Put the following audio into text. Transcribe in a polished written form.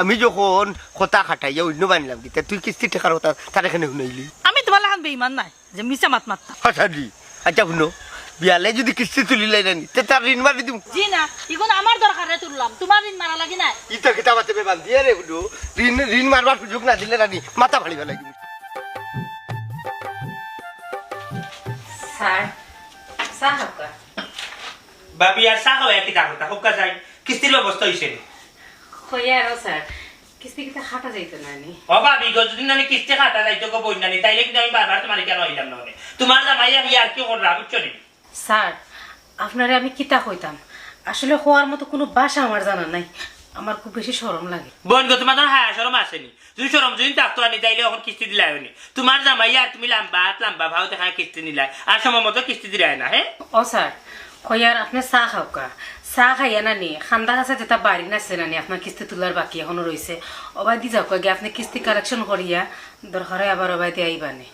আমি যখন কথা খাটাইয়া অন্য বানিলাম কিতা তুই কিস্তি টাকার কথা তার এখানে শুনাইলি আমি তোমার লাগান বেইমান নাই যে মিছা মাত মারতাম। হাসাদি আচ্ছা শুনো বিয়ালে যদি কিস্তি তুলিলাই রানি তে তার ঋণ মারি দিম জি না এখন আমার দরকারে তুললাম, তোমার ঋণ মারা লাগি নাই। ইটা কিতা বাতে বেবান দিয়ে রে গুডু ঋণ মারবার সুযোগ না দিলে রানি মাথা ফাড়ি ফেলাই দিম স্যার চা খাওয়া বাবি আর চা খাওয়া কিতা কথা হুকা যাই কিস্তির ব্যবস্থা হইছে হইয়া আর স্যার কিস্তি কিতা খাটা যাইতো না নি ও বাবি গো যদি নানি কিস্তি খাতা যাইতো গো বইনানি তাইলে কিন্তু আমি বারবার তোমার কেন হইলাম না তোমার জামাই আমি আর কি করলাম বুঝছো নি স্যার আপনারে আমি কিতা কইতাম আসলে হওয়ার মতো কোনো ভাষা আমার জানা নাই, আমার খুব বেশি শরম লাগে। বোন গো তোমার হ্যাঁ শরম আসেনি যদি শরম যদি থাকতো আনি তাইলে এখন কিস্তি দিলাই হয়নি তোমার জামাই আর তুমি লম্বা ভাও দেখা কিস্তি নিলাই আর সময় মতো কিস্তি দিলাই না হ্যাঁ ও স্যার কইয়ার আপনি চা খাওকা চা খাইয়া নানি খান্দার আছে যেটা বাড়ি নাচছে নানি আপনার কিস্তি তোলার বাকি এখনো রয়েছে অবাই দি যাও কয়ে আপনি কিস্তি কালেকশন করিয়া দরকার আবার অবাই দিয়ে আইবানি